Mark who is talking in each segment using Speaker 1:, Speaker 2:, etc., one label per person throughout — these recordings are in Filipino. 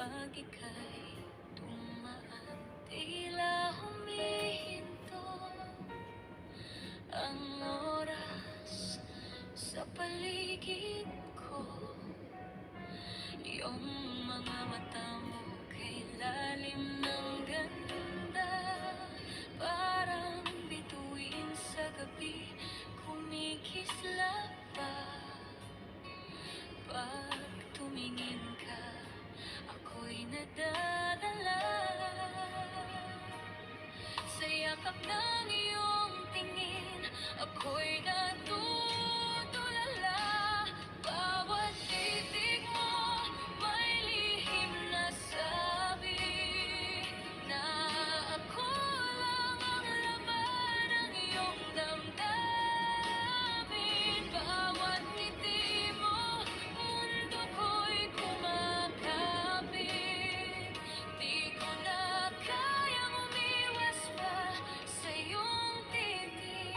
Speaker 1: kapag ika'y dumaan. Tila humihinto ang oras sa paligid ko. Iyong mga mata mo kay lalim ng ganda, parang bituin sa gabi, kumikislap pa. Pag tumingin ka, ako'y nadadala sa yakap ng iyong tingin. Ako'y natutulala, bawat titig mo may lihim na sabi na ako lang ang laman ng iyong damdamin. Bawat ngiti mo, mundo ko'y kumakapit. Di ko na kayang umiwas pa sa iyong titig.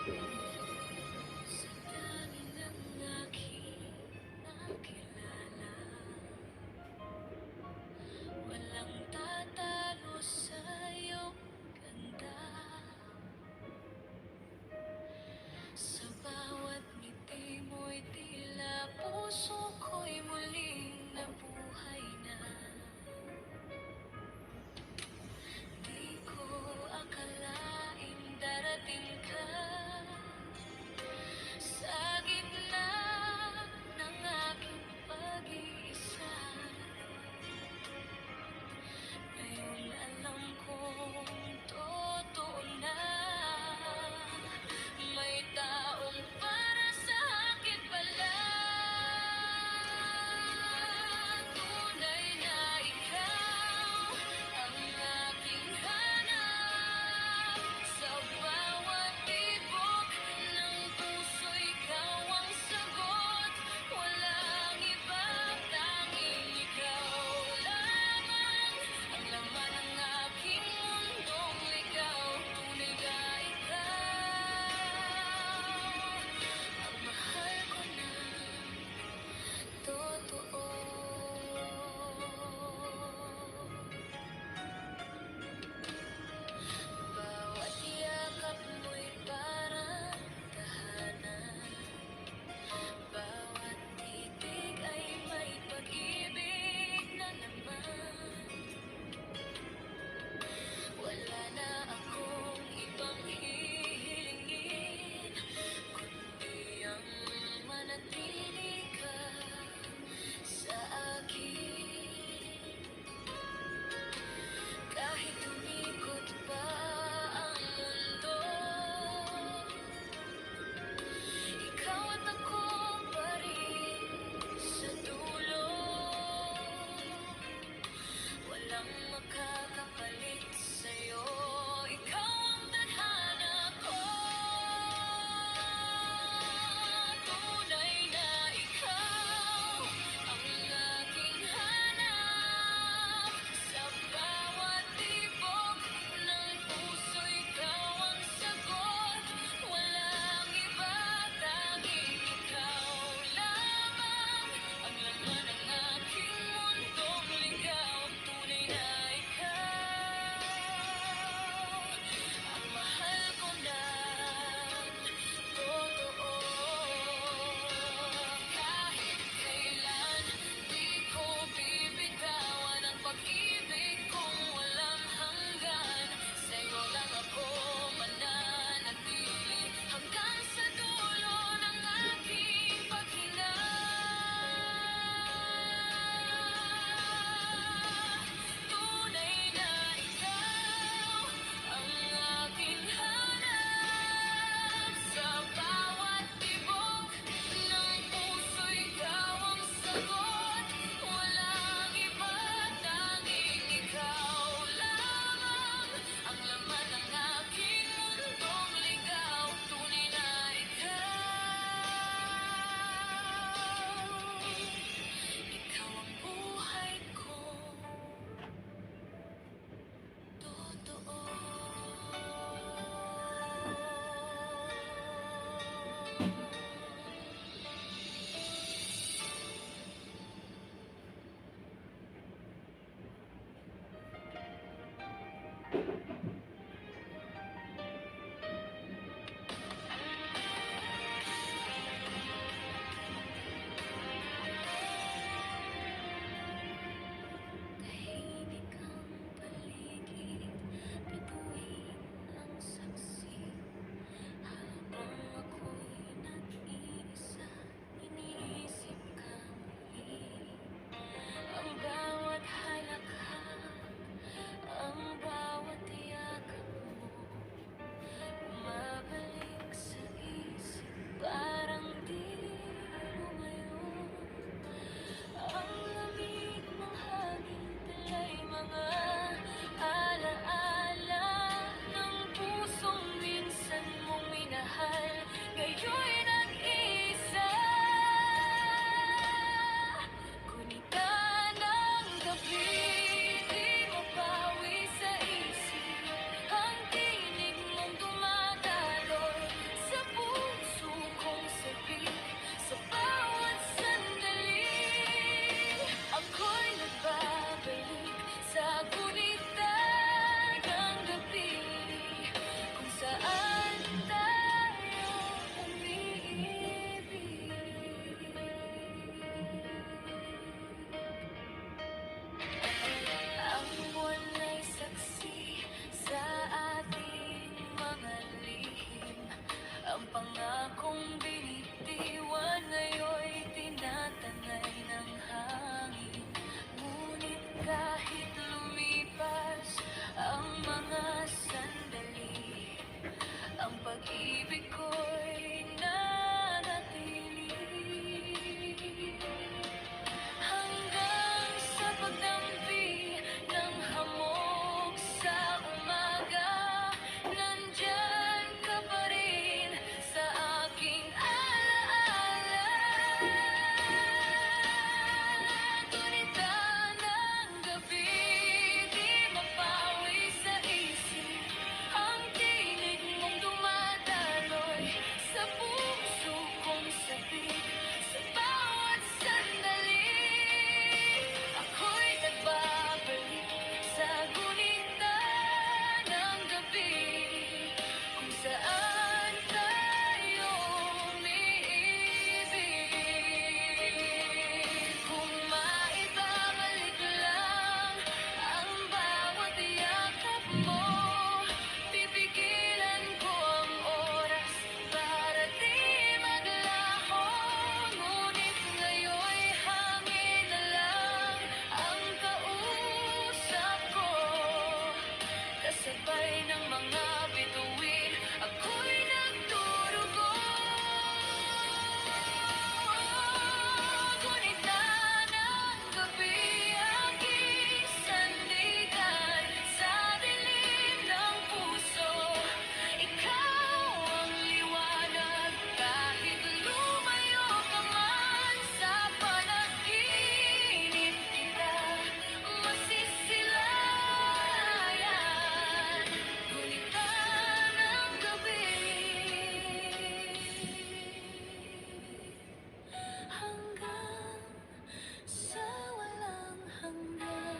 Speaker 1: Sa dami ng aking nakilala, walang tatalo sa iyong ganda. Sa bawat ngiti mo'y tila puso ko'y muling nabuhay na. Di ko akalaing darating ka sa gitna ng aking pag-iisa. Ngayon alam kong totoo na, may taong para sa akin pala. akong binitiwan, ngayon'y tinatanay ng hangin. Ngunit kahit lumipas ang mga sandali, ang pag-ibig ko'y nanatili. Hanggang sa pagdampi ng hamog sa umaga, nandyan ka pa rin sa aking alaala. Gunita ng gabi, di mapawi sa isip ang tinig mong dumadaloy sa puso kong sabik. Sa bawat sandali, ako'y nagbabalik sa gunita ng gabi, kung saan tayo umiibig. Kung maibabalik lang ang bawat yakap mo, pipigilan ko ang oras para di maglaho. Ngunit ngayon'y hangin na lang ang kausap ko, kasabay ng mga bituin, ako'y nagdurugo. Gunita ng gabi, aking sandigan sa dilim ng puso. Ikaw ang liwanag, kahit lumayo ka man sa panaginip, kita masisilayan. Gunita ng gabi, hanggang sa walang hanggan.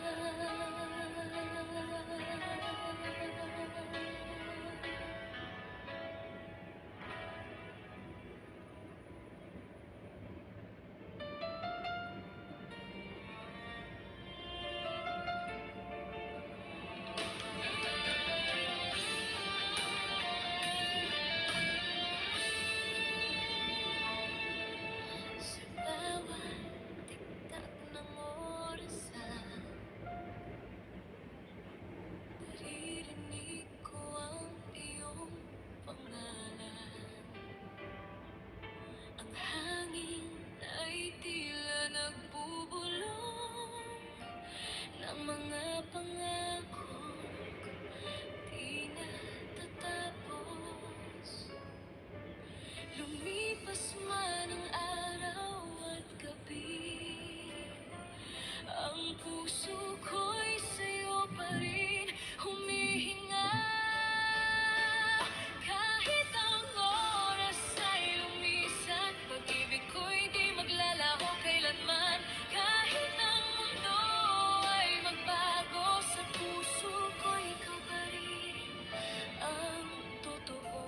Speaker 1: Sa bawat tiktak ng orasan, naririnig ko ang iyong pangalan. Ang hangin ay tila nagbubulong ng mga pangakong di natatapos. Lumipas man ang araw at gabi, ang puso ko'y sa'yo pa rin humihinga. Kahit ang oras ay lumisan, pag-ibig ko'y di maglalaho kailanman. Kahit ang mundo ay magbago, sa puso ko ikaw pa rin ang totoo.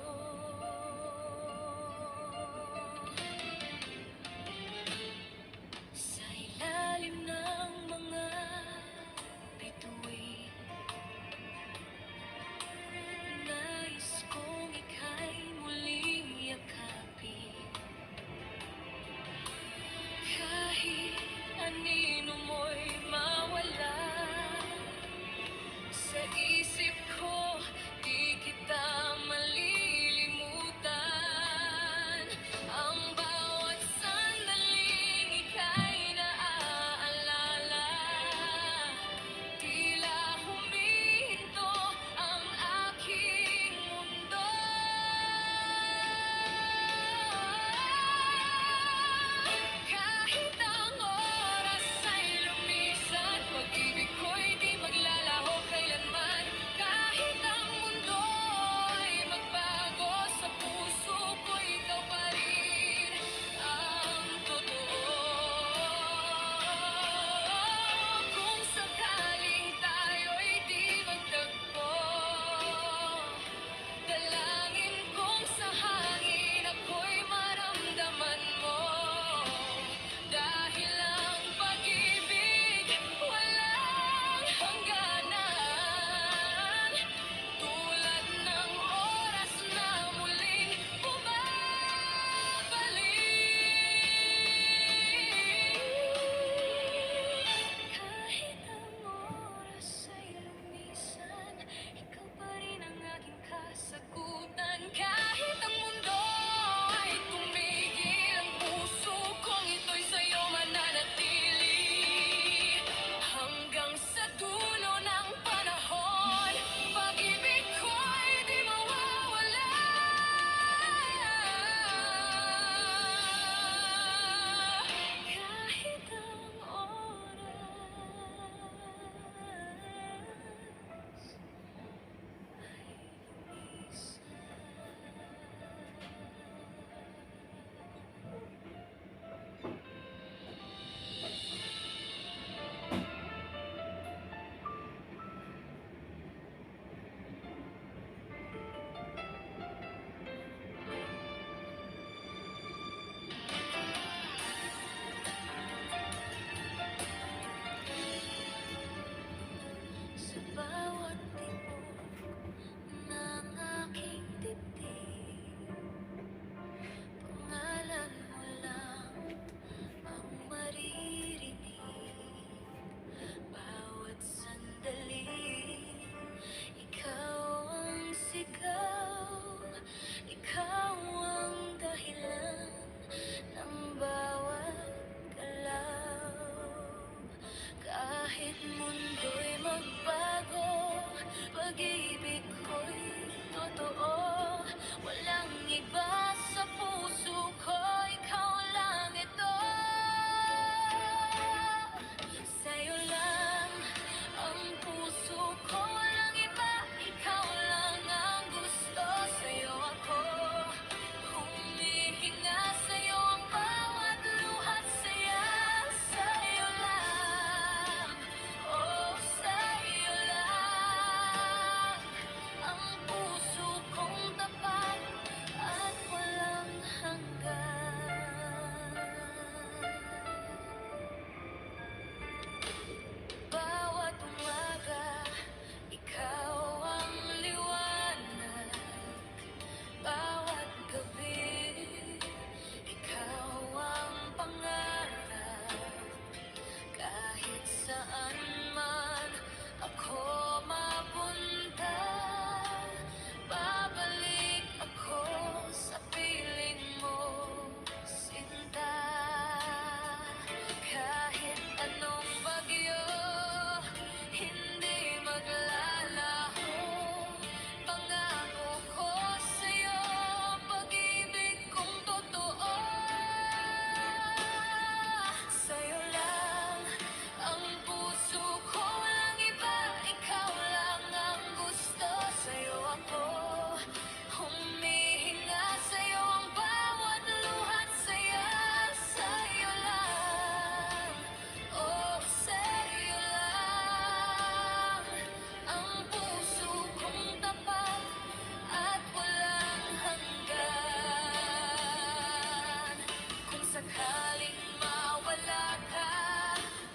Speaker 1: sakaling mawala ka,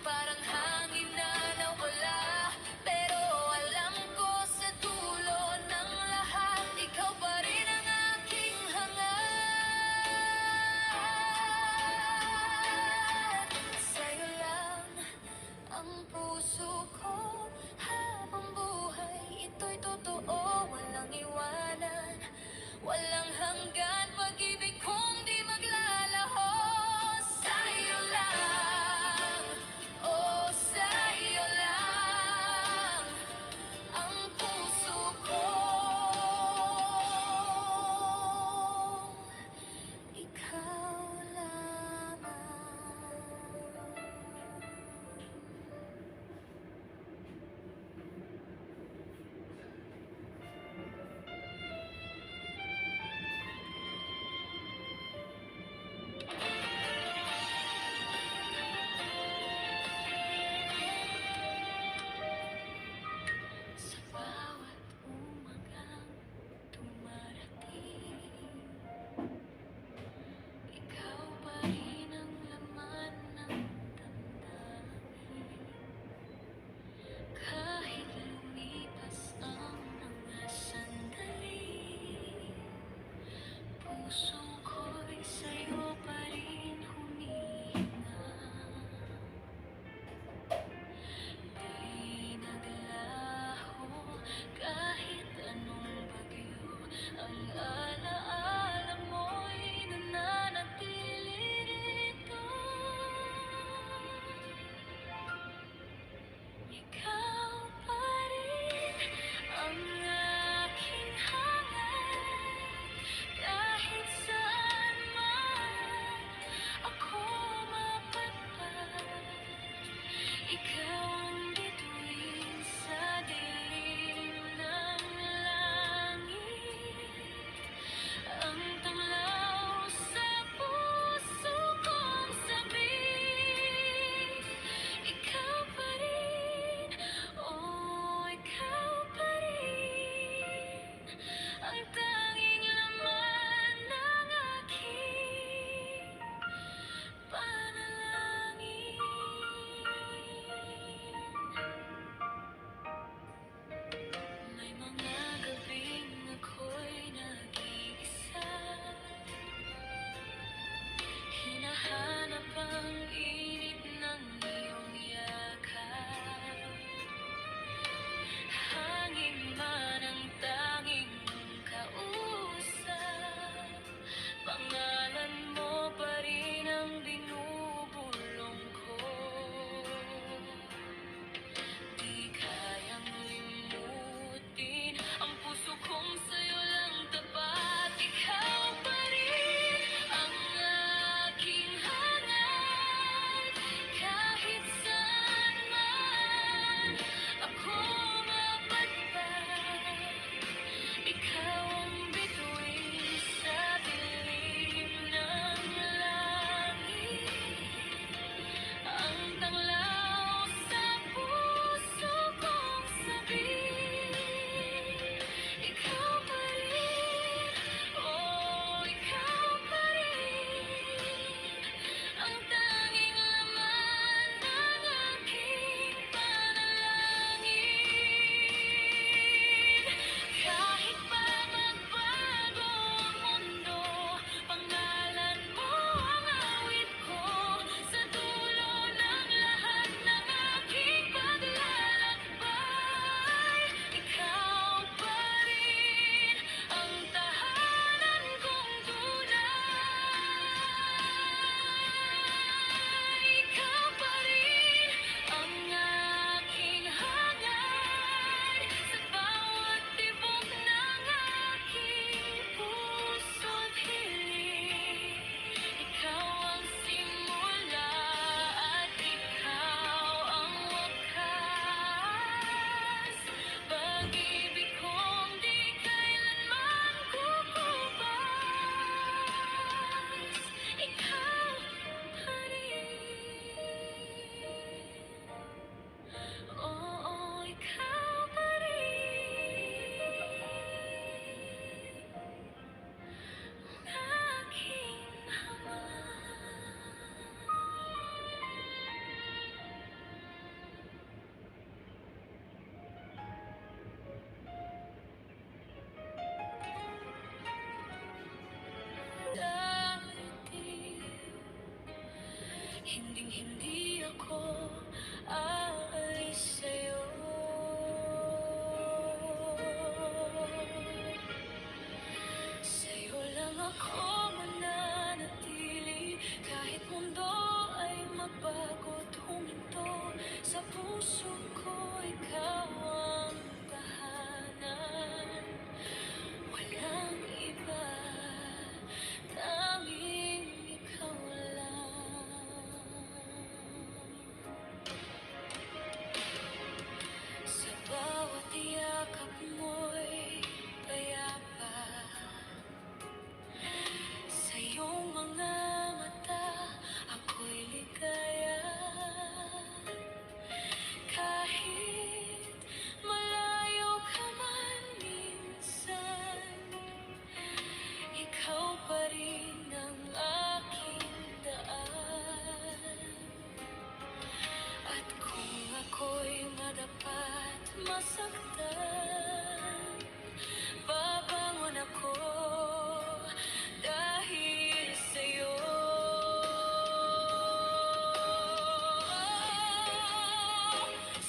Speaker 1: parang hangin na nawala. Pero alam ko sa dulo ng lahat, ikaw pa rin ang aking hangad. Sa'yo lang ang puso ko habang buhay, ito'y totoo, walang iwanan, walang hanggan, pag-ibig kong di maglalaho. Sa'yo lang, oh sa'yo lang, ang puso ko. Ikaw lamang. Sa bawat umagang dumarating, ikaw pa rin ang laman ng damdamin. Kahit lumipas ang mga sandali, puso ko'y sa'yo pa rin humihinga. Di naglaho kahit anong bagyo, ang alaala mo'y nananatili rito. Ikaw pa rin ang aking hangad, kahit sa Hinding-hindi ako aalis sa'yo. Sa'yo lang ako mananatili, kahit mundo ay magbago't huminto. Sa puso ko ikaw ang tahanan, walang iba, tanging ikaw lang. Sa bawat yakap mo'y payapa, sa iyong mga mata ako'y ligaya. Kahit malayo ka man minsan, ikaw pa rin ang aking daan. At kung ako'y madapat masaktan, babangon ako dahil sa'yo.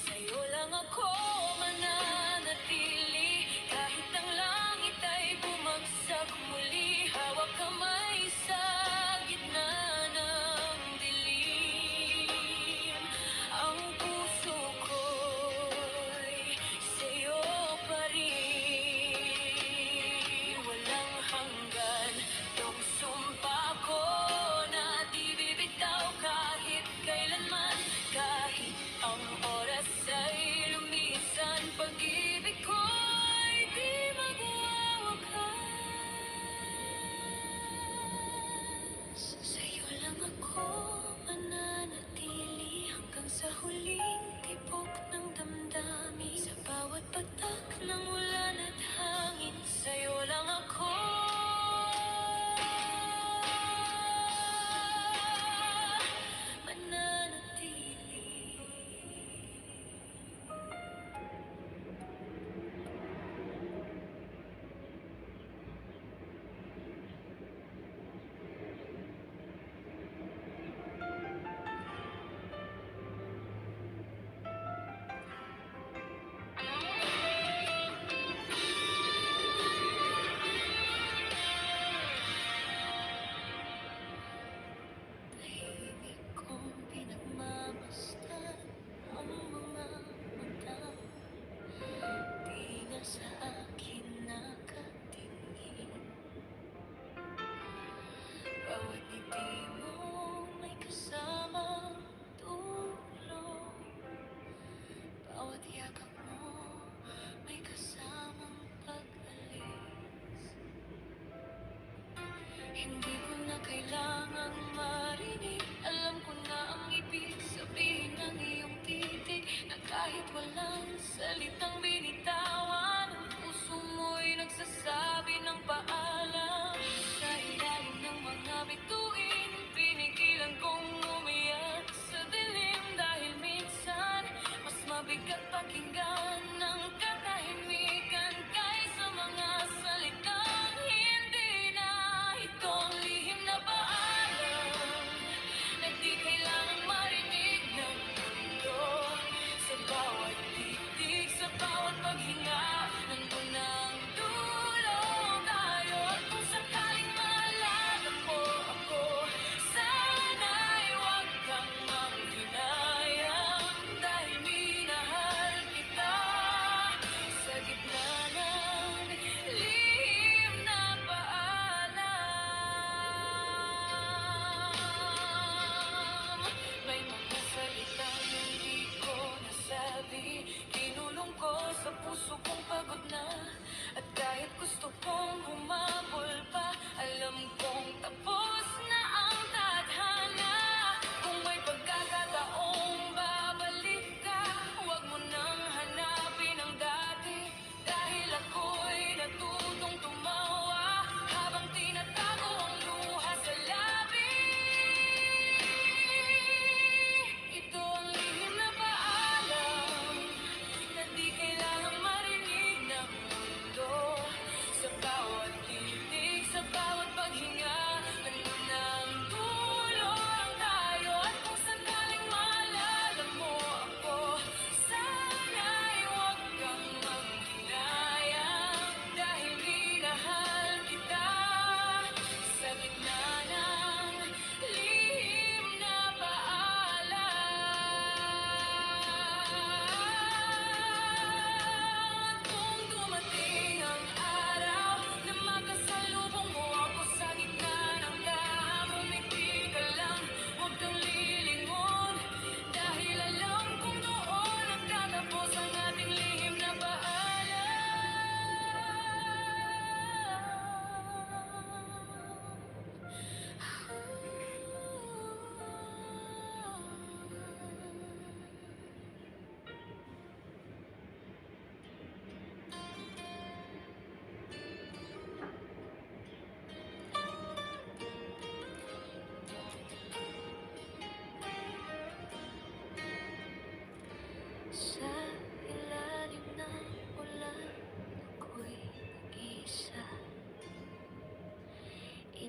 Speaker 1: Sa'yo lang ako mananatili, kahit ang langit ay bumagsak muli. Hawak kamay sa gitna ng dilim, ang puso ko'y sa'yo pa rin. Walang hanggan tong sumpa ko na di bibitaw kahit kailanman. Kahit ang oras ay lumisan, pag-ibig ko'y di magwawakas. Sa'yo lang ako mananatili, hanggang sa huling tibok ng damdamin. Sa bawat patak ng ulan at hangin, sa'yo lang ako mananatili. Tahimik kong pinagmamasdan ang mga mata, di na sa akin nakatingin. Bawat ngiti mo may kasamang tulong, bawat yakap mo may kasamang pag-alis. Hindi ko na kailangang marinig, alam ko na ang ibig sabihin ng iyong titig, na kahit walang salitang binitawan, ang puso mo'y nagsasabi ng paalam. Sa ilalim ng mga bituin, pinigilan kong umiyak sa dilim, dahil minsan mas mabigat pakinggan ng katahimikan kaysa mga salitang hindi na. Itong lihim na paalam na di kailangang marinig ng mundo. Sa bawat titig, sa bawat paghinga, nandun ang dulong tayo.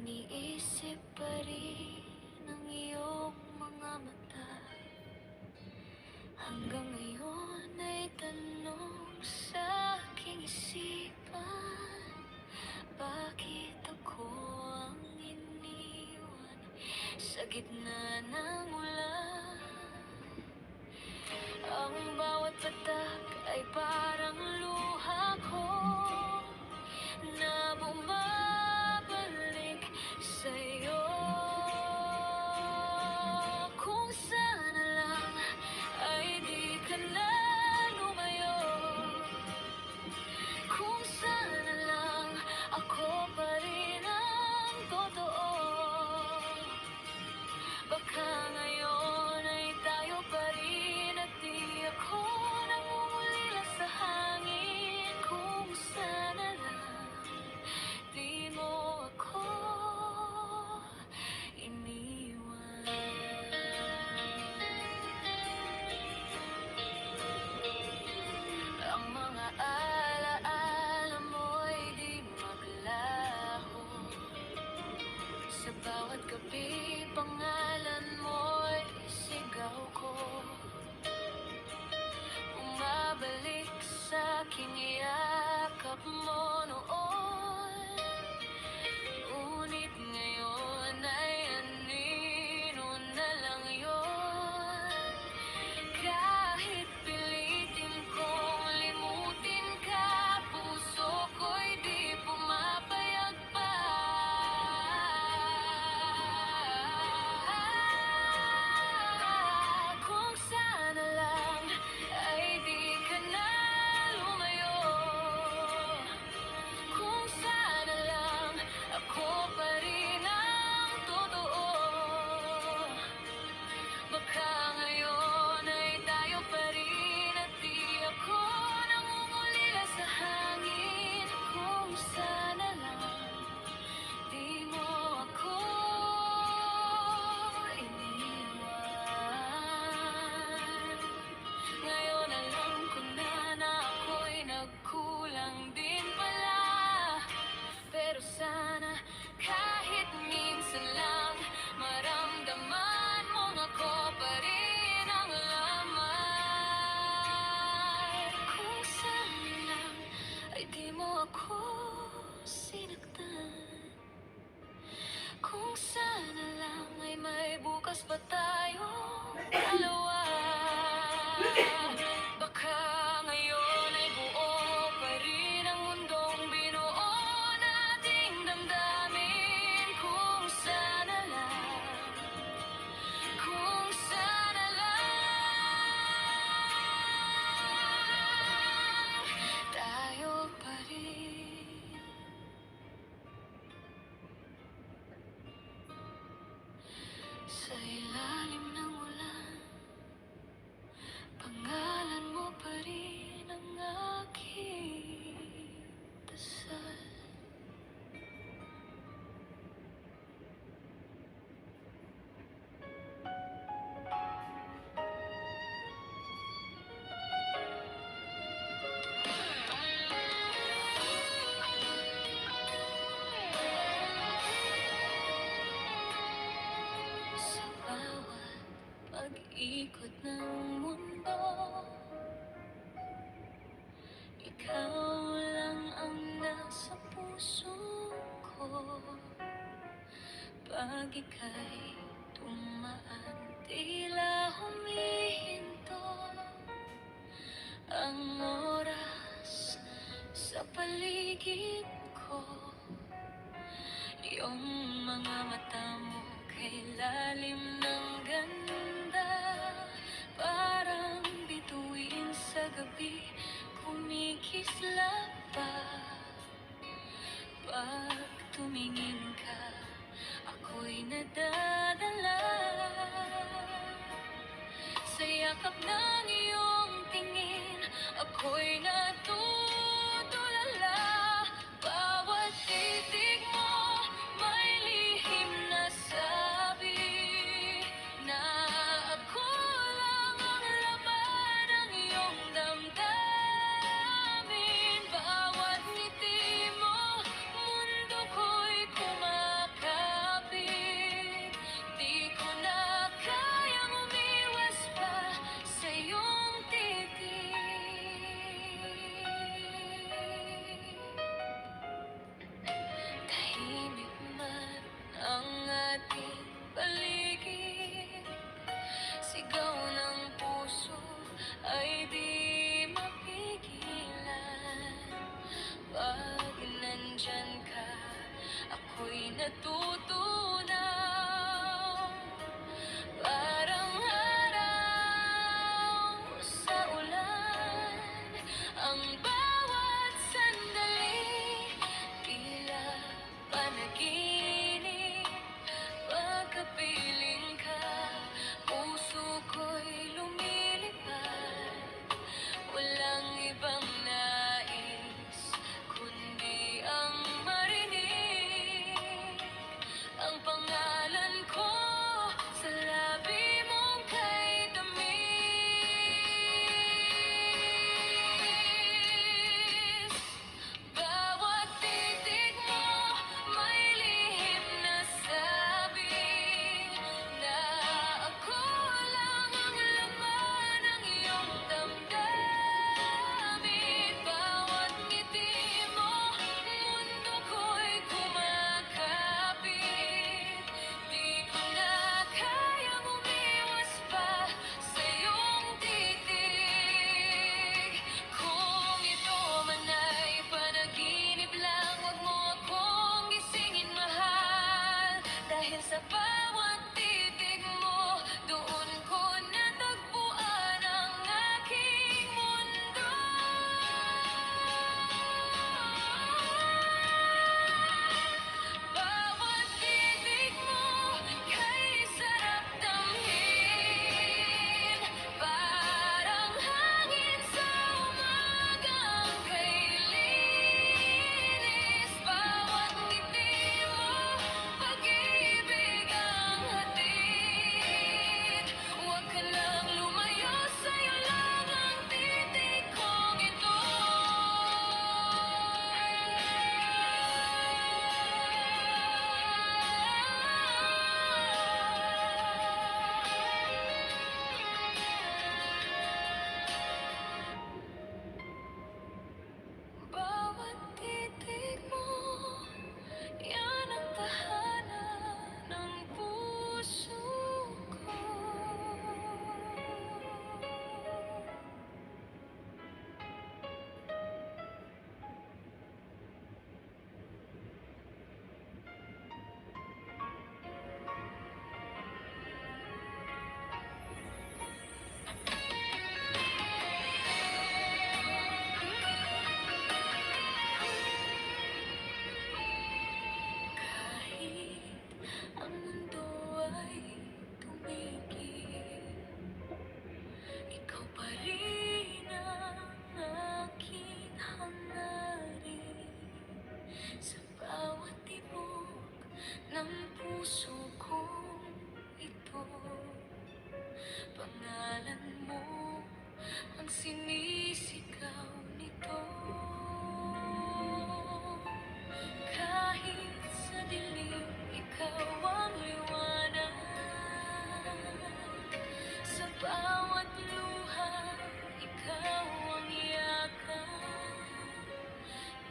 Speaker 1: Iniisip pa rin ang iyong mga mata. Hanggang ngayon ay tanong sa aking isipan, bakit ako ang iniwan sa gitna ng ulan? Ang bawat patak ay parang luha ko na bumabalik sa'yo. Kung sana lang ay di ka na lumayo. Kung sana lang ako pa rin ang totoo. Baka ngayon ay tayo pa rin at di ako nangungulila sa hangin. Kung sana lang di mo ako iniwan. Ang mga alaala mo'y di maglaho. Sa bawat gabi, pangalan mo'y sigaw ko. Bumabalik sa aking yakap mo noon. Ngunit ngayon ay anino na lang yun. Kahit pilitin kong limutin ka, puso ko'y di pumapayag pa. Kung sana lang ay di ka na lumayo. Kung sana lang ako pa rin ang totoo. Baka ngayon ay tayo pa rin at di ako nangungulila sa hangin. Kung sana lang di mo ako iniwan. Ngayon alam ko na ako'y nagkulang din pala. Pero sana kahit minsan lang maramdaman mong ako pa rin ang laman. Kung sana lang ay di mo ako sinaktan. Kung sana lang ay may bukas pa tayong dalawa. Baka ngayon ay buo pa rin ang mundong binuo nating damdamin. Kung sana lang, kung sana lang tayo pa rin. Sa ilalim ng ulan, pangalan mo pa rin ang aking dasal. Sa bawat pag-ikot ng mundo, ikaw lang ang nasa puso ko. Pag ika'y tumaan, tila humihinto ang oras sa paligid ko. Iyong mga mata mo kay lalim ng ganda, parang bituin sa gabi, kumikislap pa. Pag tumingin ka, ako'y nadadala sa yakap ng iyong tingin. Ako'y natutulala. Bawat titig mo may lihim na sabi na ako lang ang laman ng iyong damdamin. Bawat ngiti mo, mundo ko'y kumakain. Sa bawat titig mo, doon ko natagpuan ang aking mundo. Bawat titig mo, kay sarap damhin. Parang hangin sa umagang kay linis. Bawat ngiti mo, pag-ibig ang hatid. Huwag ka nang lumayo, sa'yo lang ang titig kong ito. Bawat titig mo, yan ang tahanan ng puso ko. Kahit ang mundo ay tumigil, ikaw pa rin ang aking hangarin. Sa bawat tibok ng puso kong ito, pangalan mo ang sinisigaw nito. Kahit sa dilim, ikaw ang liwanag. Sa bawat luha, ikaw ang yakap.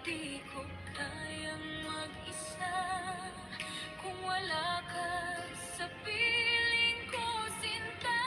Speaker 1: Di ko kayang mag-isa kung wala ka sa piling ko, sinta.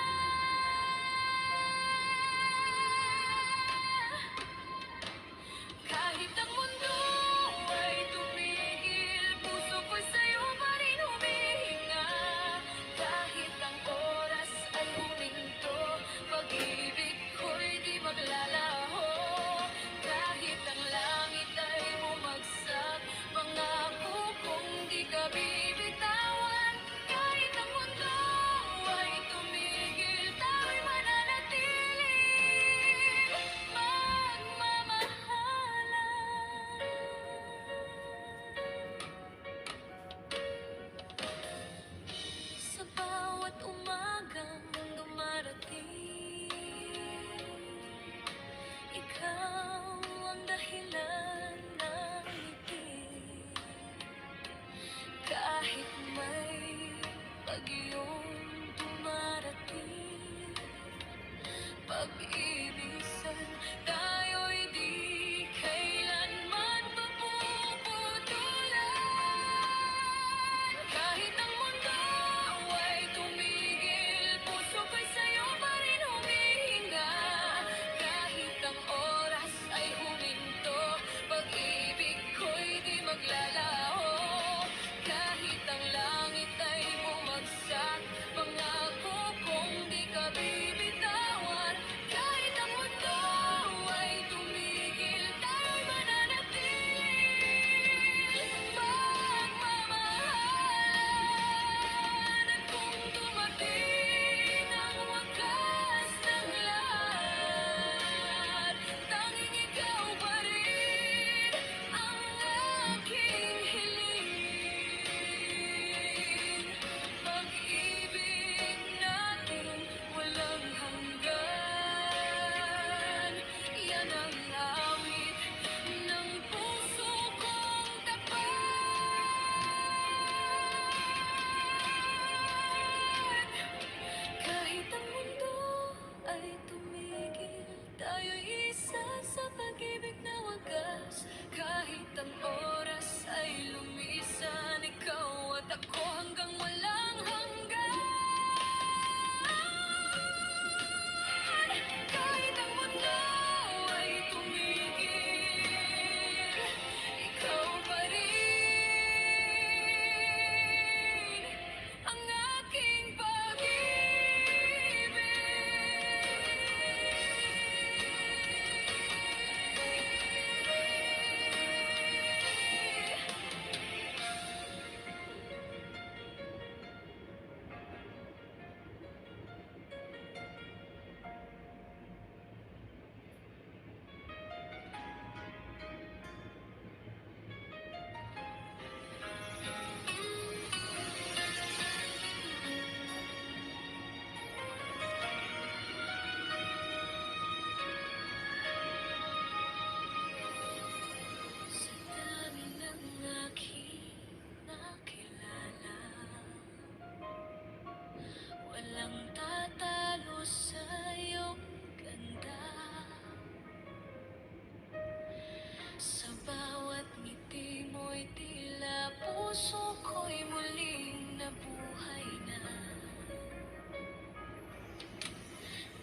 Speaker 1: puso ko'y muling nabuhay na.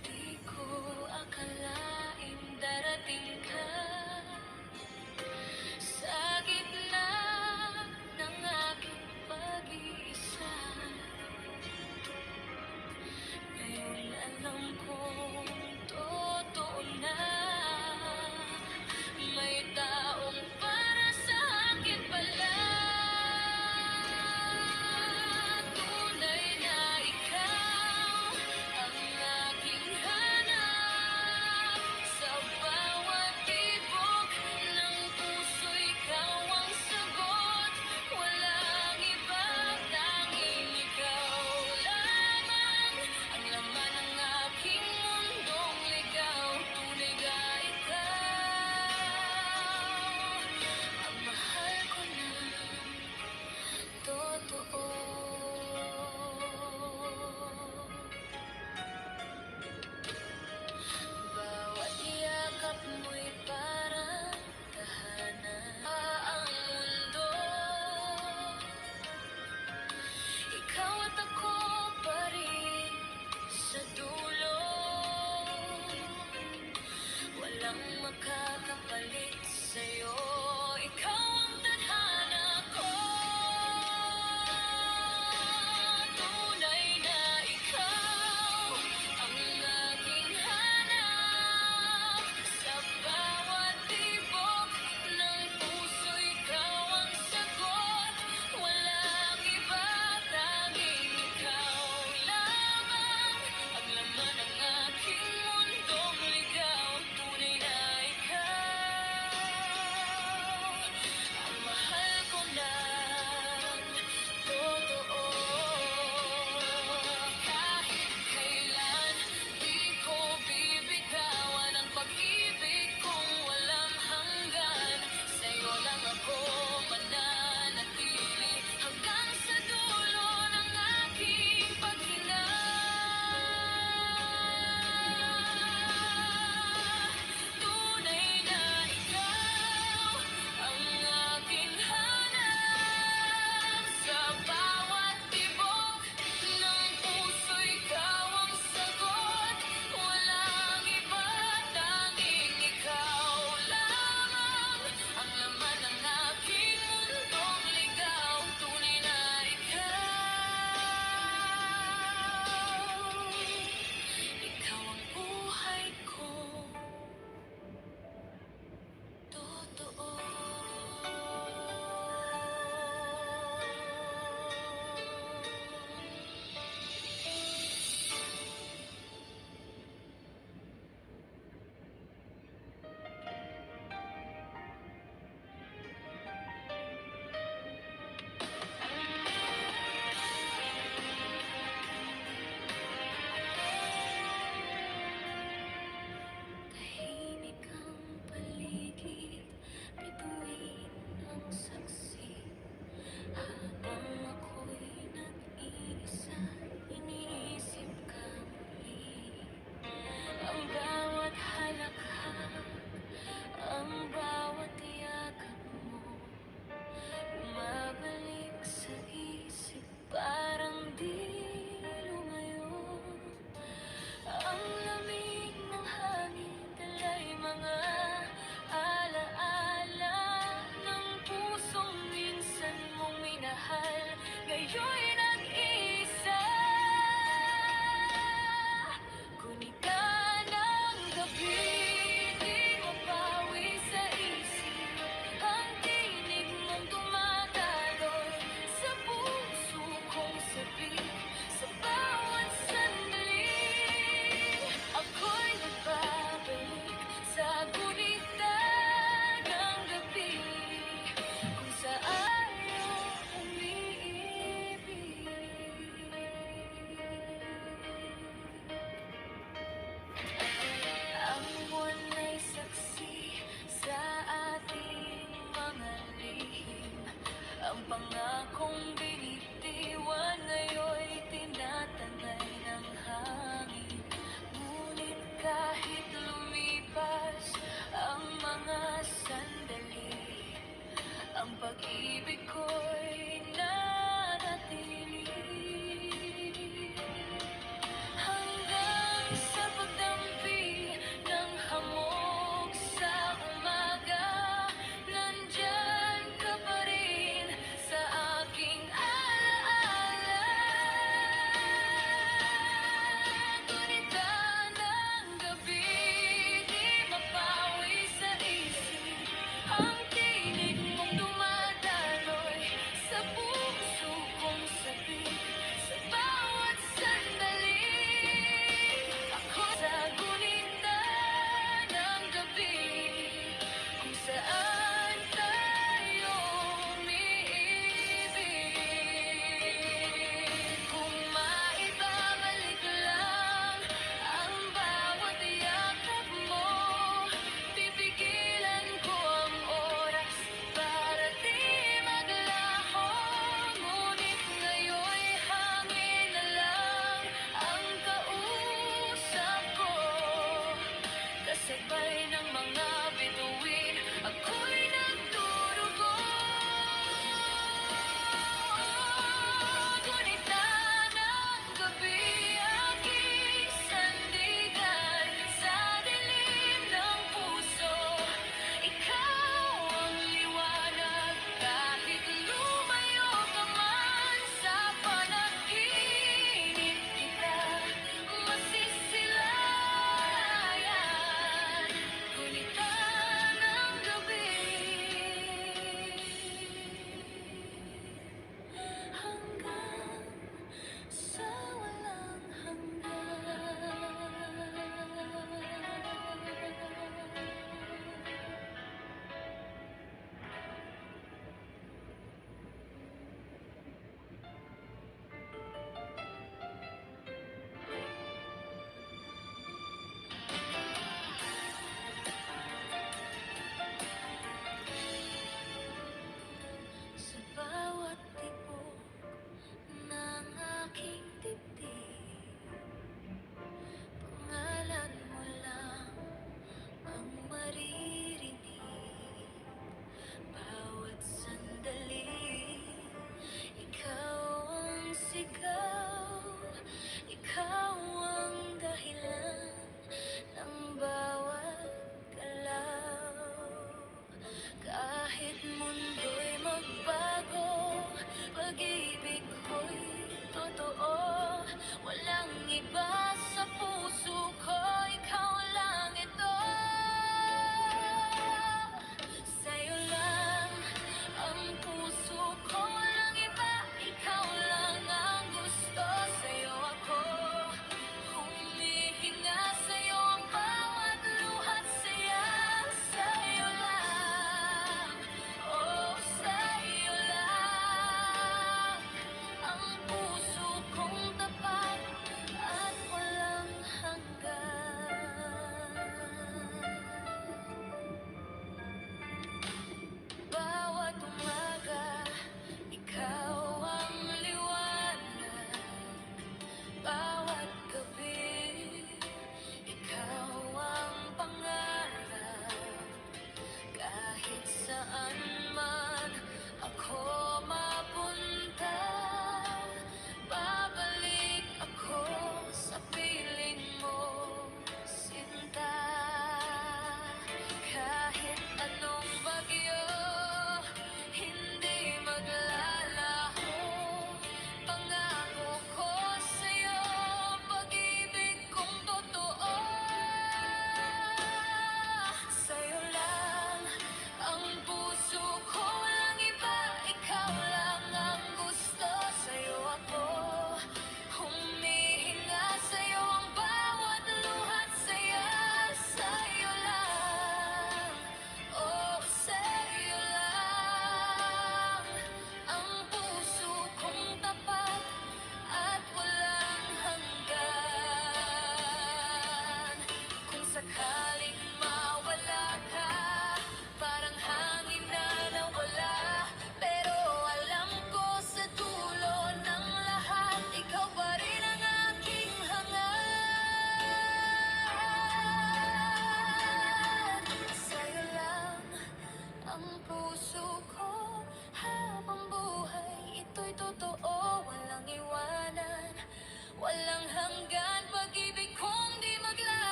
Speaker 1: Di ko akalaing darating ka sa gitna ng aking pag-iisa. Ngayon alam kong totoo na, may taong para sa akin pala.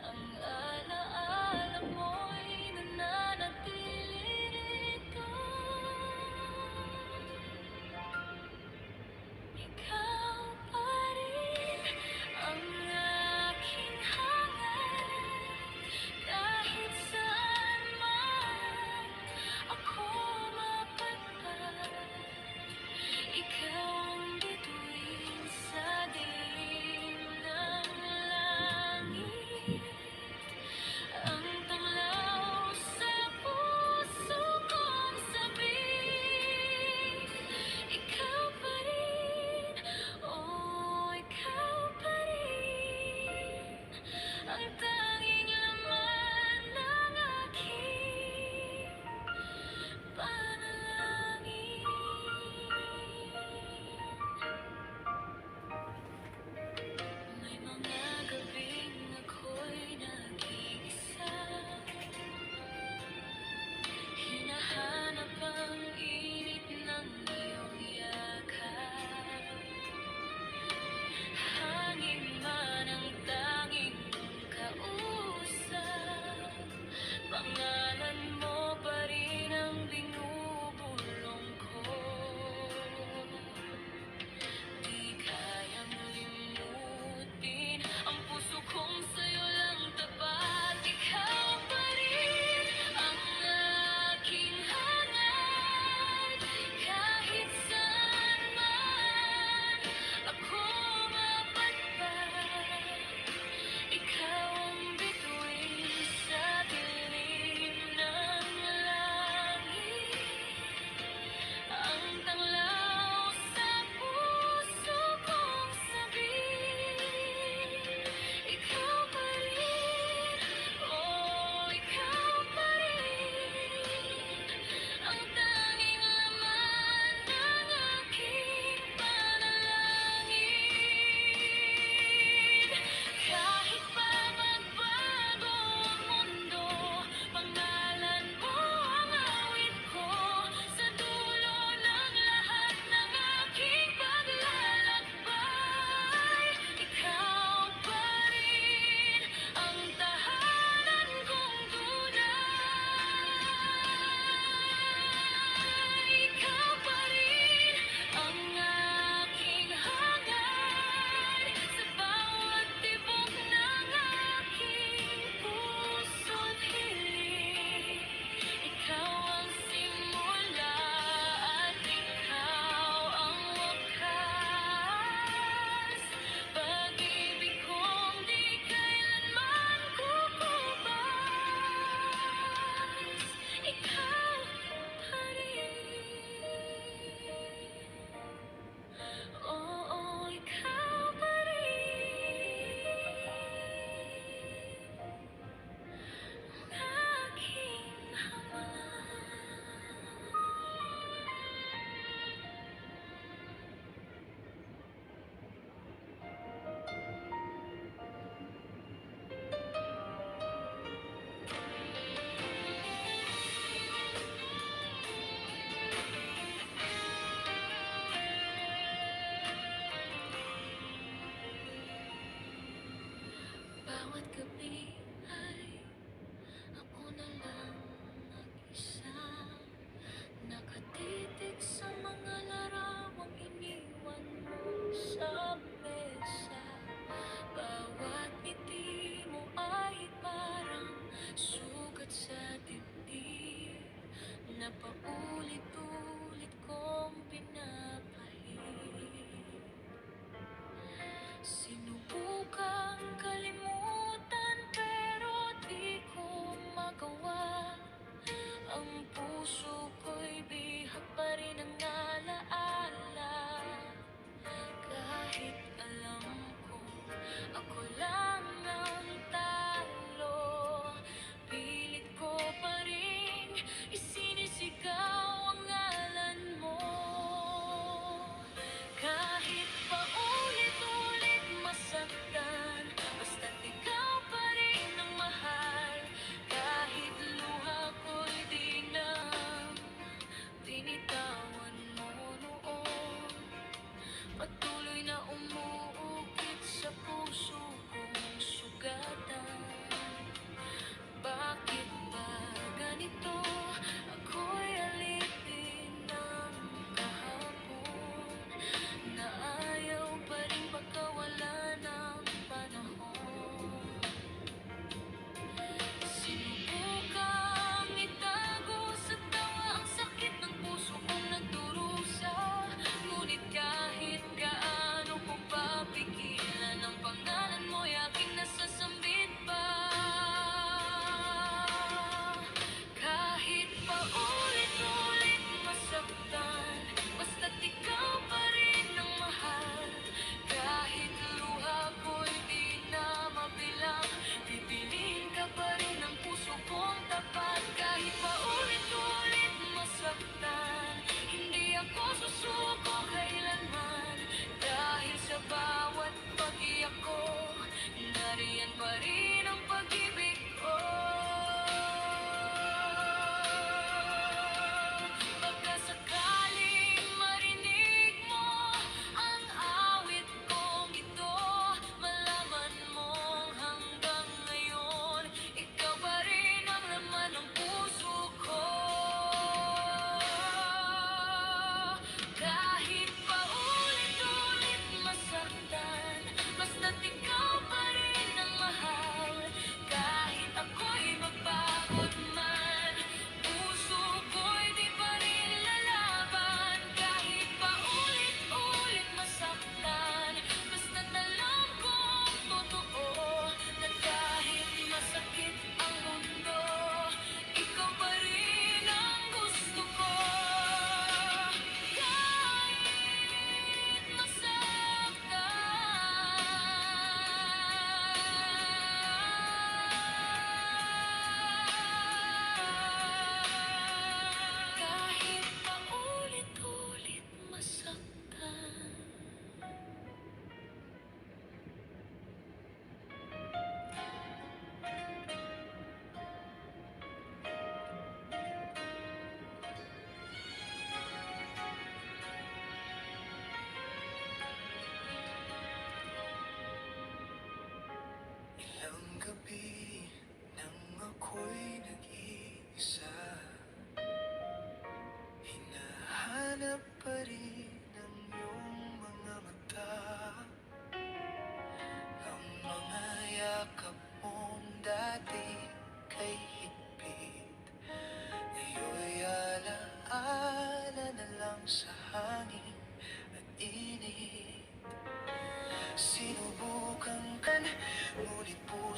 Speaker 1: Ang alaala mo'y nananatili rito. Ikaw pa rin ang aking hangat, kahit saan man ako mapadpad. Ikaw ang bituin sa dilim ng langit.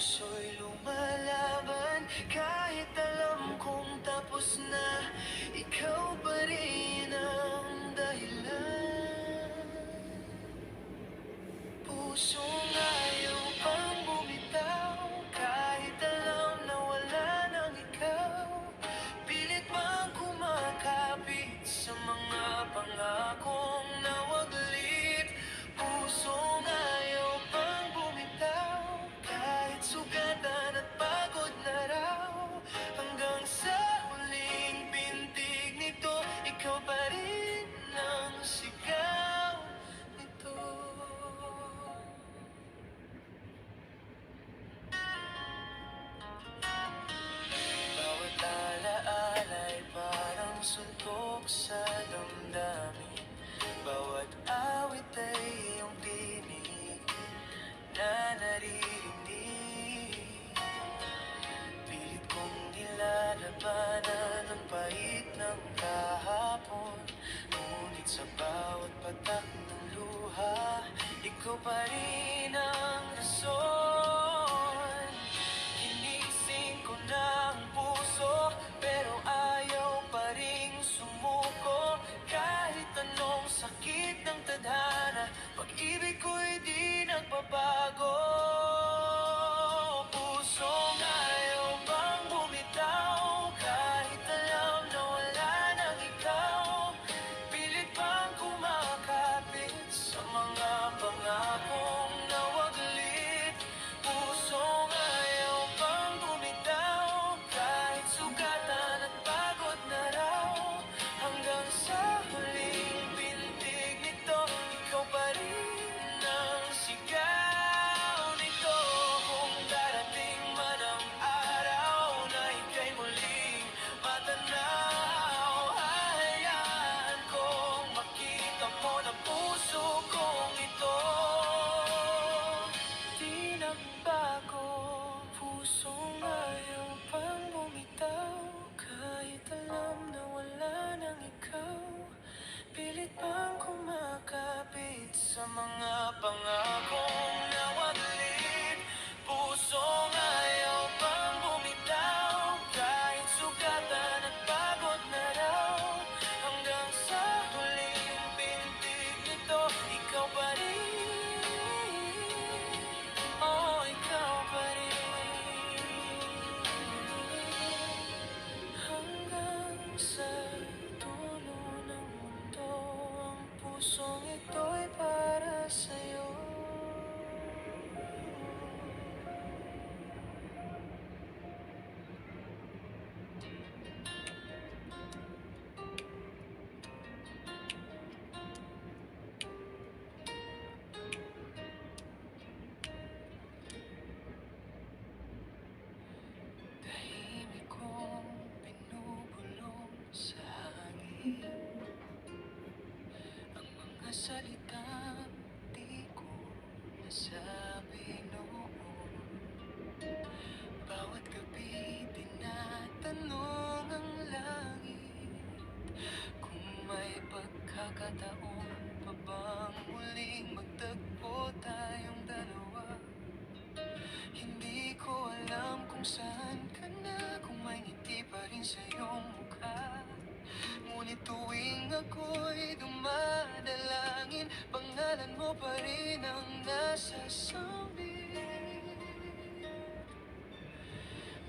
Speaker 2: puso'y lumalaban kahit alam kong tapos na. Ikaw pa rin ang dahilan. Pusong ayaw pang bumitaw kahit alam na wala nang ikaw. Pilit bang kumakapit sa mga pangakong nawaglit? Pusong ayaw pang bumitaw kahit sugatan at pagod na raw. Hanggang sa huling pintig nito, ikaw pa rin ang sigaw nito. Bawat alaala'y parang suntok sa damdamin. Bawat awit ay iyong tinig na naririnig. Pilit kong nilalabanan ang pait ng kahapon. Ngunit sa bawat patak ng luha, ikaw pa rin ang rason. Ginising ko na ang puso, pero ayaw pa ring sumuko. Kahit anong sakit ng tadhana, pag-ibig ko'y di nagbabago. Pusong ayaw bang bumitaw kahit alam na wala nang ikaw. Pilit bang kumakapit sa mga pangakong nawaglit? Pusong ayaw bang bumitaw kahit sugatan at pagod na raw. Hanggang sa huling pintig nito, ikaw pa rin ang sigaw nito. Kung darating man ang araw na ika'y muling matanaw, hahayaan kong makita mo na puso kong ito di nagbago. Pusong ayaw pang bumitaw kahit alam na wala nang ikaw. Pilit bang kumakapit sa mga pangakong nawaglit? Pusong ayaw pang bumitaw kahit sugatan at pagod na raw. Hanggang sa huling pintig nito, ikaw pa rin. Oh, ikaw pa rin. Hanggang sa dulo ng mundo, ang pusong ito'y para sa'yo. Tahimik kong binubulong sa hangin ang mga salitang di ko nasabi noon. Bawat gabi tinatanong ang langit kung may pagkakataon pa bang muling magtagpo tayong dalawa. Hindi ko alam kung saan ka na, kung may ngiti pa rin sa iyong mukha. Ngunit tuwing ako'y dumadalangin, pangalan mo pa rin ang nasasambit.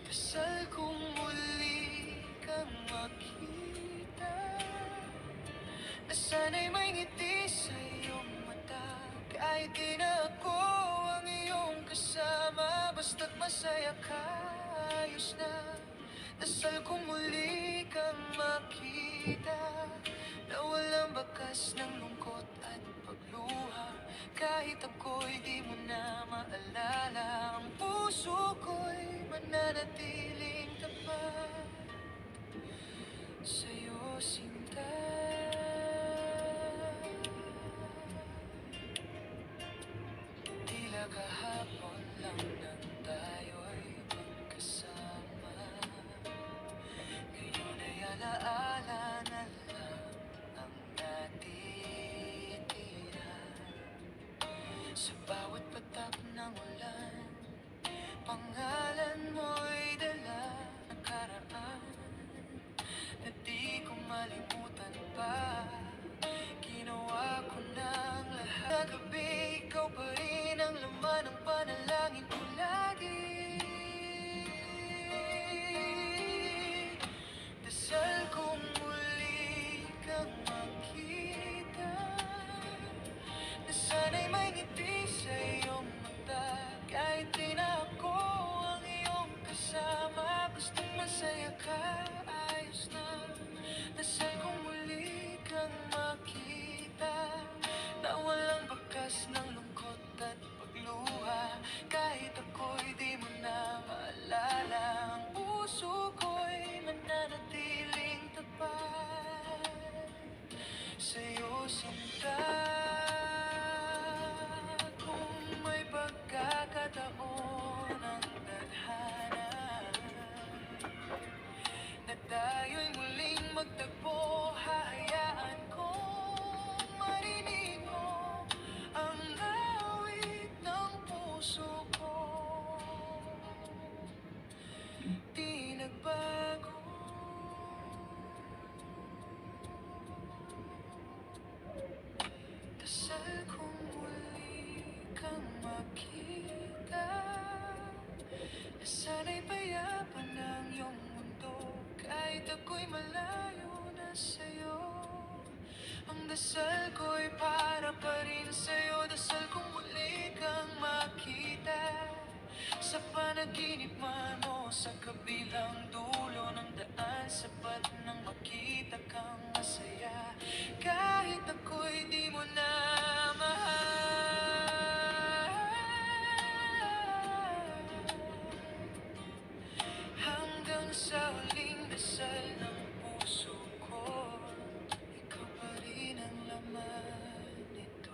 Speaker 2: Dasal kong muli kang makita, na sana'y may ngiti sa iyong mata. Kahit di na ako ang iyong kasama, basta't masaya ka, ayos na. Dasal kong muli kang makita, na walang bakas ng lungkot at pagluha. Kahit ako'y di mo na maalala, ang puso ko'y mananatiling tapat sa'yo, sinta. Tila kahapon lang nang tayo'y magkasama, ngayon ay alaala na lang ang natitira. Sa bawat patak ng ulan, Pangalan mo'y dala nakaraan na di ko malimutan pa. Ginawa ko ng lahat. Sa gabi, ikaw pa rin ang laman ng panalangin ko lagi. Dasal kong muli kang makita, na sana'y may ngiti sa iyong mata. Kahit di na ako ang iyong kasama, basta'y masaya ka, ayos na. Dasal kong muli kang makita, na walang bakas ng lungkot at pagluha. Kahit ako'y di mo na maalala, ang puso ko'y mananatiling tapat sa'yo, sinta. Kung may pagkakataon ang tadhana na tayo'y muling magtagpo, hahayaan kong marinig mo ang awit ng puso ko. Di nagbago. Dasal kong muli kang makita, na sana'y payapan ng iyong mundo. Kahit ako'y malayo na sa'yo, ang dasal ko'y para pa rin sa'yo. Dasal kong muli kang makita, sa panaginip man o sa kabilang dulo ng daan. Sapat nang makita kang masaya, kahit ako'y di mo na mahal. Hanggang sa huling dasal ng puso ko, ikaw pa rin ang laman nito.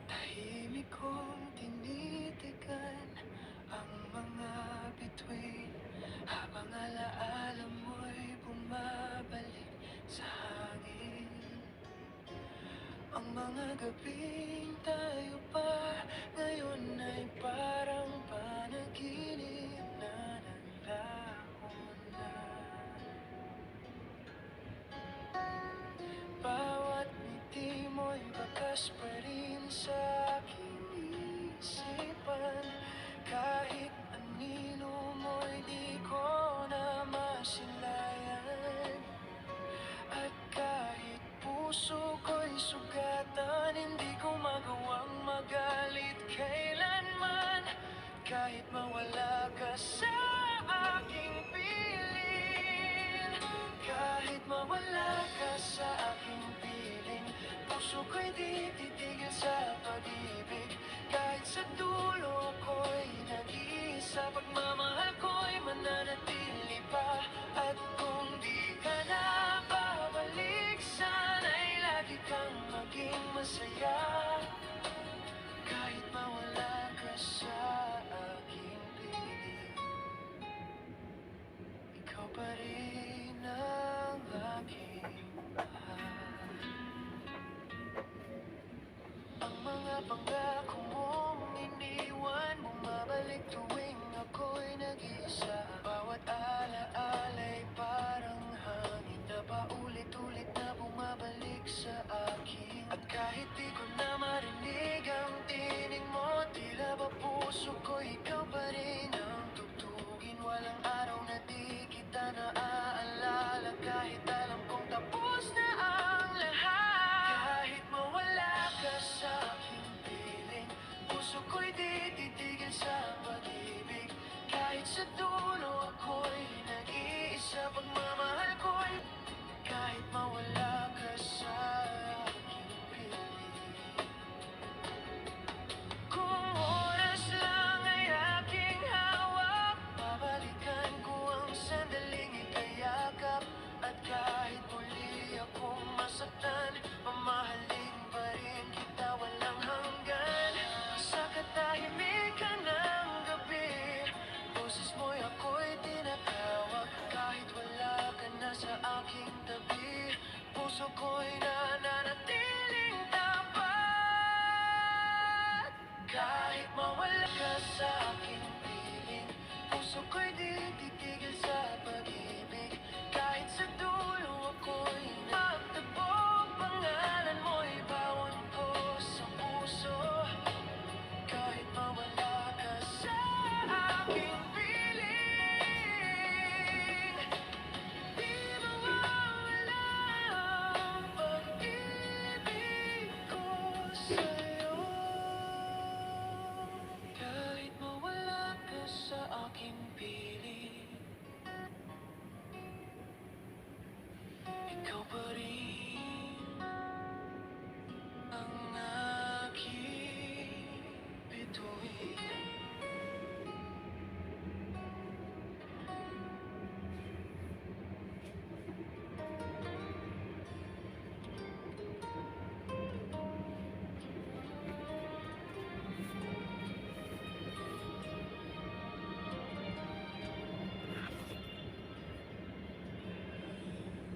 Speaker 2: Tahimik kong tinitigan ang mga bituin, habang alaala mo'y bumabalik sa hangin. Ang mga gabing tayo pa ngayon ay parang panaginip na nanlaon na. Bawat ngiti mo'y bakas pa rin sa aking isipan. Kahit anino mo'y di ko na masilayan. At kahit puso ko'y sugatan, hindi ko magawang magalit kailanman. Kahit mawala ka sa aking piling, kahit mawala ka sa aking piling, puso ko'y di titigil sa pag-ibig. Kahit sa dulo ko'y nag-iisa, pagmamahal ko'y mananatili pa. At kung di ka na babalik, sana'y lagi kang maging masaya. Kahit mawala ka sa aking piling, ikaw pa rin ang aking mahal. Ang mga pangako mong iniwan, bumabalik tuwing ako'y nag-iisa. Bawat alaala'y parang hangin na paulit-ulit na bumabalik sa akin. At kahit di ko na marinig ang tinig mo, tila ba puso ko ikaw pa rin ang tugtugin. Walang araw na di kita naaalala, kahit alam kong tapos na ang lahat. Kahit mawala ka sa aking piling, aking tabi. Puso ko'y nananatiling tapat. Kahit mawala ka sa aking piling, puso ko'y di titigil sa pag-ibig. Kahit sa dulo ako'y magtagpo, pangalan mo'y bawal ko sa puso. Kahit mawala ka sa aking piling, di mawawala ang pag-ibig ko sa'yo. Kahit mawala ka sa aking piling, ikaw pa rin ang aking bituin.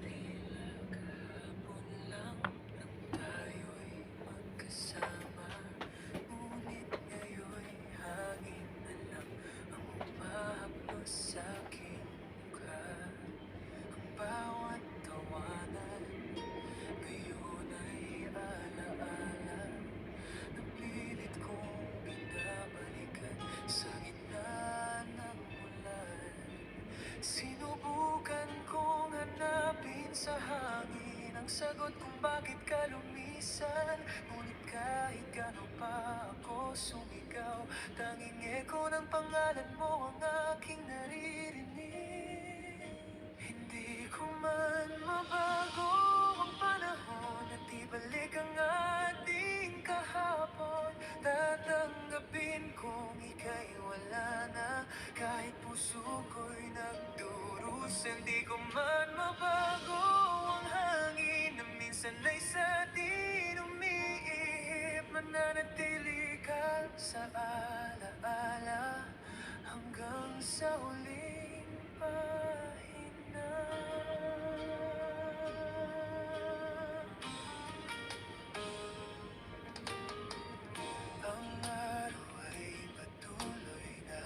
Speaker 2: Tila kahapon lang nang tayo'y magkasama, ngunit ngayon'y hangin na lang ang humahaplos sa'king mukha. Ang bawat tawanan ngayon ay alaala, napilit kong binabalikan sa gitna ng ulan. Sinubukan kong hanapin sa hangin ang sagot kung bakit ka lumisan. Ngunit kahit gaano pa ako sumigaw, tanging eko ng pangalan mo ang aking naririnig. Hindi ko man mabago ang panahon at ibalik ang ating kahapon. Tatanggapin kong ika'y wala na, kahit puso ko'y nagdurusa. Hindi ko man mabago ang hangin na minsan ay sa atin umiihip. Mananatili ka sa alaala hanggang sa huling pahina. Ang araw ay patuloy na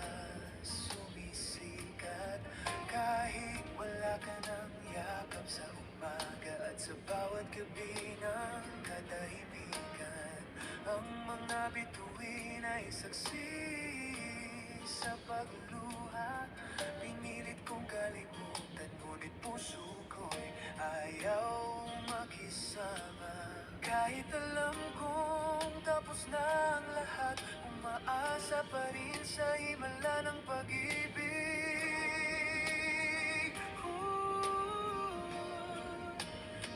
Speaker 2: sumisikat, kahit wala ka ng yakap sa umaga at sa bawat gabi ng katahimikan. Ang mga bituin ay saksi sa pagluluha. Pinilit kong kalimutan, ngunit puso ko'y ayaw makisama. Kahit alam kong tapos na ang lahat, umaasa pa rin sa himala ng pag-ibig.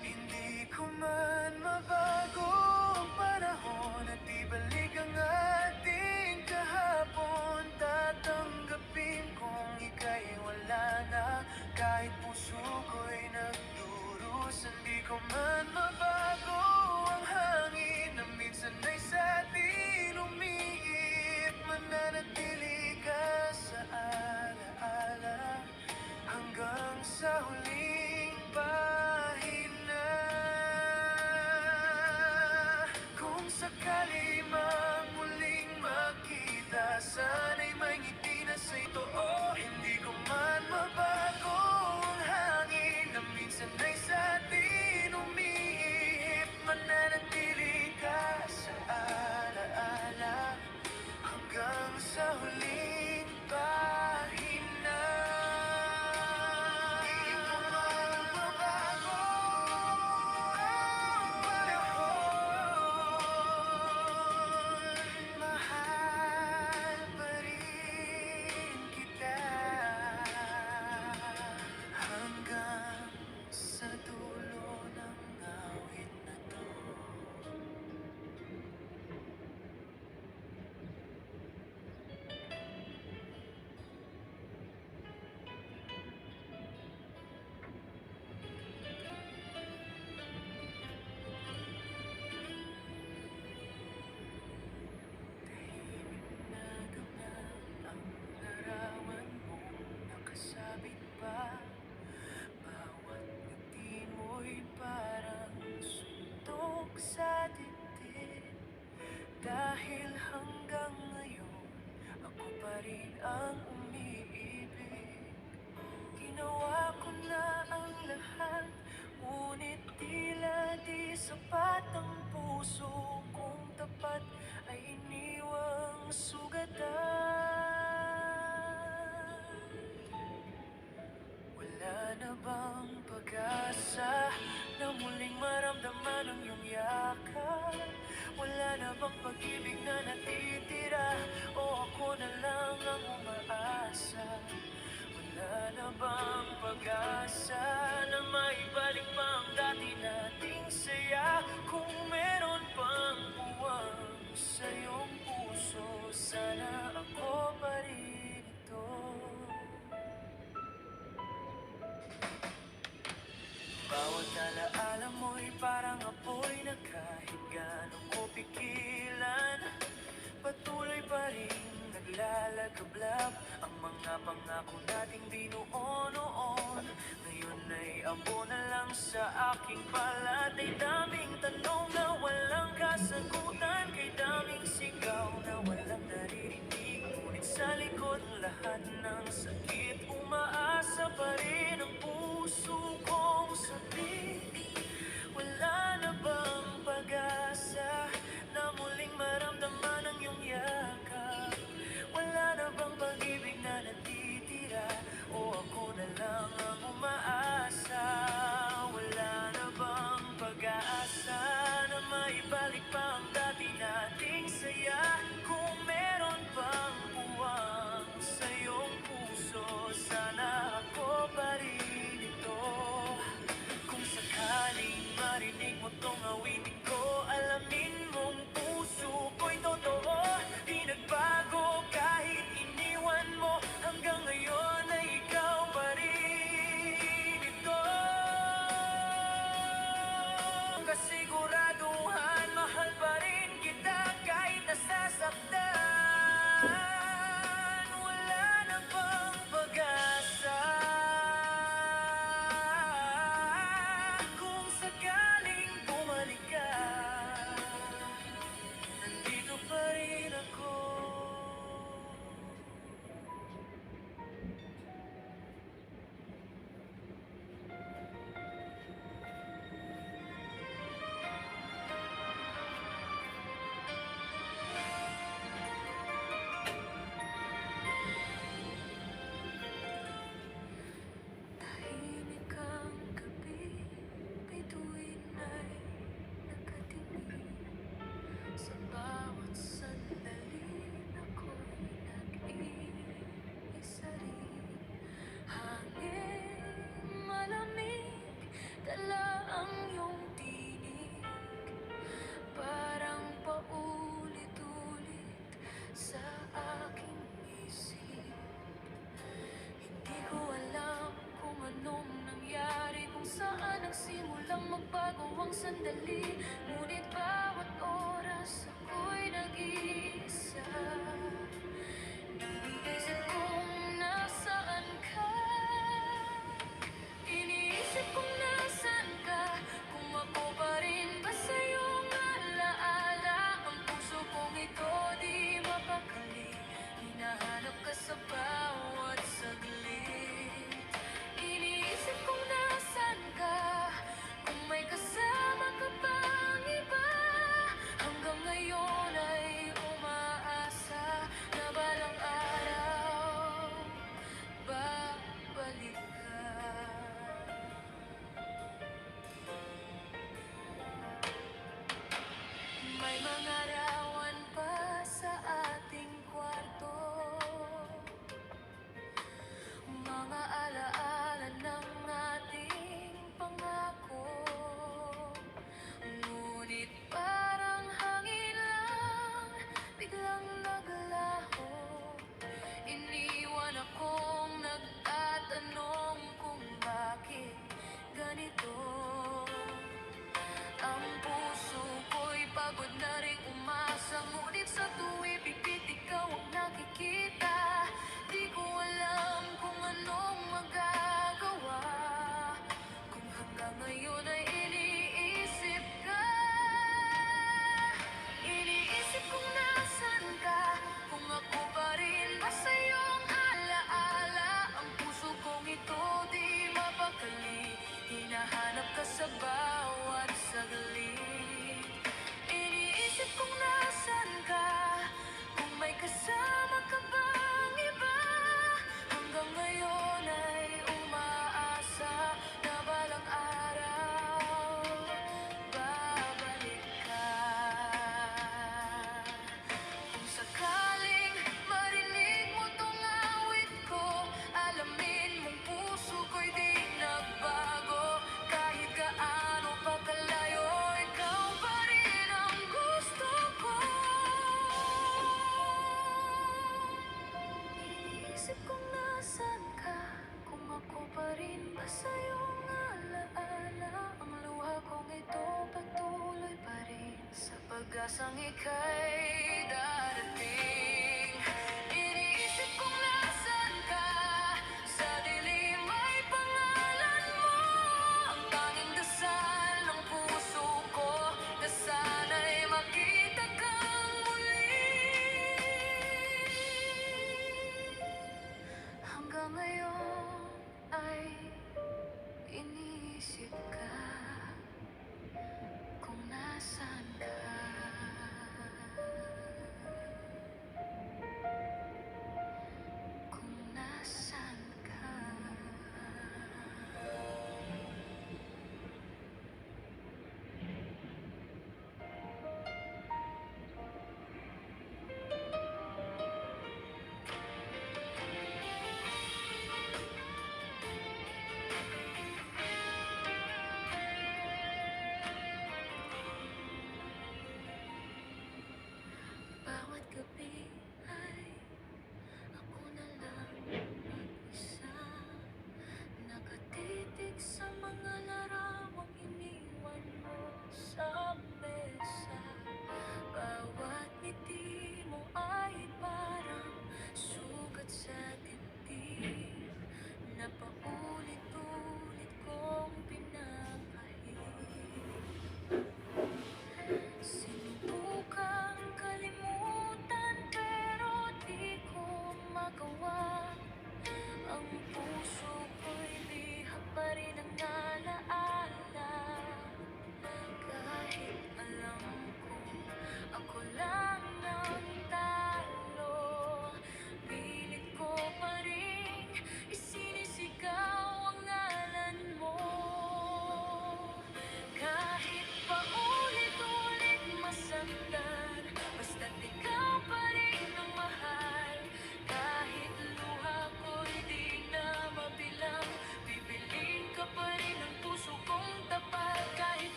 Speaker 2: Hindi ko man mabago ang panahon at ibalik ang ating kahapon. Tatanggapin kong ika'y wala na, kahit puso ko'y nagdurusa. Hindi ko man mabago ang hangin na minsan ay sa atin umiihip. Mananatili ka sa rin ang umiibig. Ginawa ko na ang lahat, ngunit tila di sapat ang puso kong tapat ay iniwang sugatan. Wala na bang pag-asa na muling maramdaman ang iyong yakap? Wala na bang pag-ibig na natitira o ako na lang ang umaasa? Wala na bang pag-asa na maibalik pa ang dati nating saya? Kung meron pang puwang sa iyong puso, sana ako pa rin ito. Bawat alaala mo'y parang apoy na kahit gaano ko pigilan, patuloy pa rin naglalagablab ang mga pangako nating binuo noon. Ngayon ay abo na lang sa aking balat. Ay daming tanong na walang kasagutan, kay daming sigaw na walang naririnig. Ngunit sa likod ng lahat ng sakit, umaasa pa rin ang puso kong sabik. Wala na bang pag-asa na muling maramdaman ang iyong yakap? Wala na bang pag-ibig na natitira o ako na lang ang umaasa? Wala na bang pag-asa na maibalik pa ang dati nating saya? Kung meron pang puwang sa iyong puso, sana ako pa rin ito. Kung sakaling marinig mo tong awitin ko, alamin mong puso ko'y totoo. Di nagbago kahit iniwan mo, hanggang ngayon ay ikaw pa rin ito. Kasiguraduhan, mahal pa rin kita kahit nasasaktan. Wala na bang pag-asa? Kung sakaling bumalik ka, nandito pa rin ako. Tahimik ang gabi, bituin ay nakatingin. Sa bawat sandali ako'y nag-iisa rin. Hangin malamig, dala ang iyong tinig. Parang paulit-ulit sa aking isip. Hindi ko alam kung anong nangyari, kung saan nagsimulang magbago ang sandali. Ngunit bawat oras ako'y nag-iisa. Iniisip kung nasaan ka, iniisip kung nasaan ka, kung ako pa rin ba sa iyong alaala. Ang puso kong ito di mapakali, hinahanap ka sa bawat saglit. Iniisip kung nasaan ka, kung may kasama ka pang iba. Hanggang ngayon ay umaasa na balang araw babalik ka. May mga arawan pa sa ating kwarto, mga alaala ng ating pangako. Ngunit parang hangin lang, biglang naglaho. Iniwan akong nagtatanong kung bakit ganito. Ang puso ko'y pagod na rin Hanap ka sa bawat saglit. Iniisip kung nasan ka, kung may kasama ka bang iba. Hanggang ngayon ay umaasa na balang araw babalik ka. Kung sakaling marinig mo tong awit ko, alamin mong puso ko'y di nagbago. Kahit gaano pa kalayo, ikaw pa rin ang gusto ko. Iniisip kung nasan ka, kung ako pa rin ba sa'yong alaala. Ang luha kong ito patuloy pa rin sa pag-asang ika'y darating. Iniisip kung nasan ka, sa dilim ay pangalan mo. Ang tanging dasal ng puso ko, na sana'y makita kang muli. Hanggang ngayon ay iniisip ka, kung nasan ka.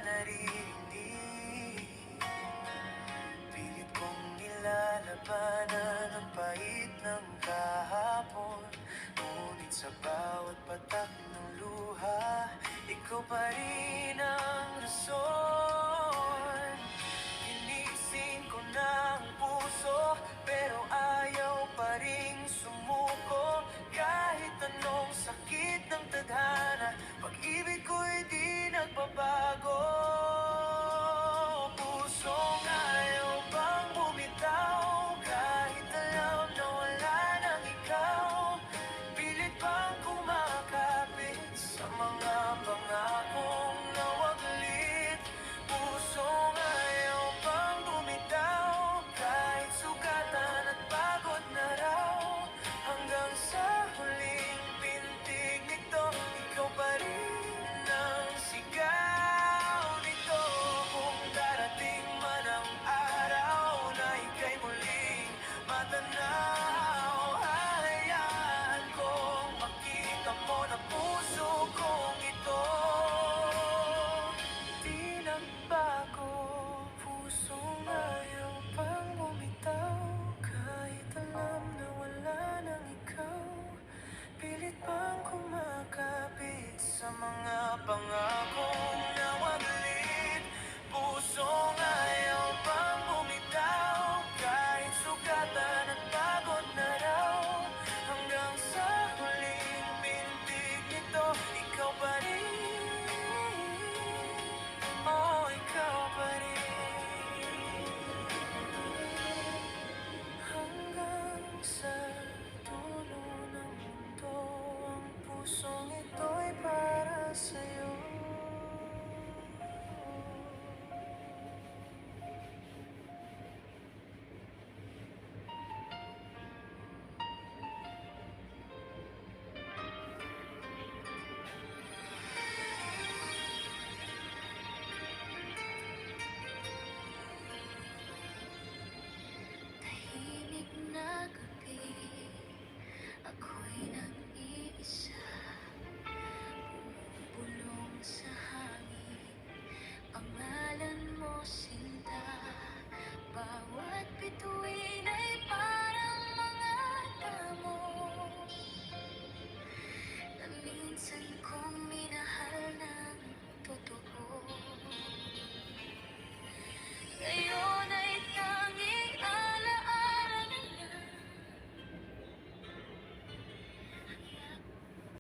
Speaker 2: naririnig. Pilit kong nilalabanan ang pait ng kahapon. Ngunit sa bawat patak ng luha, ikaw pa rin ang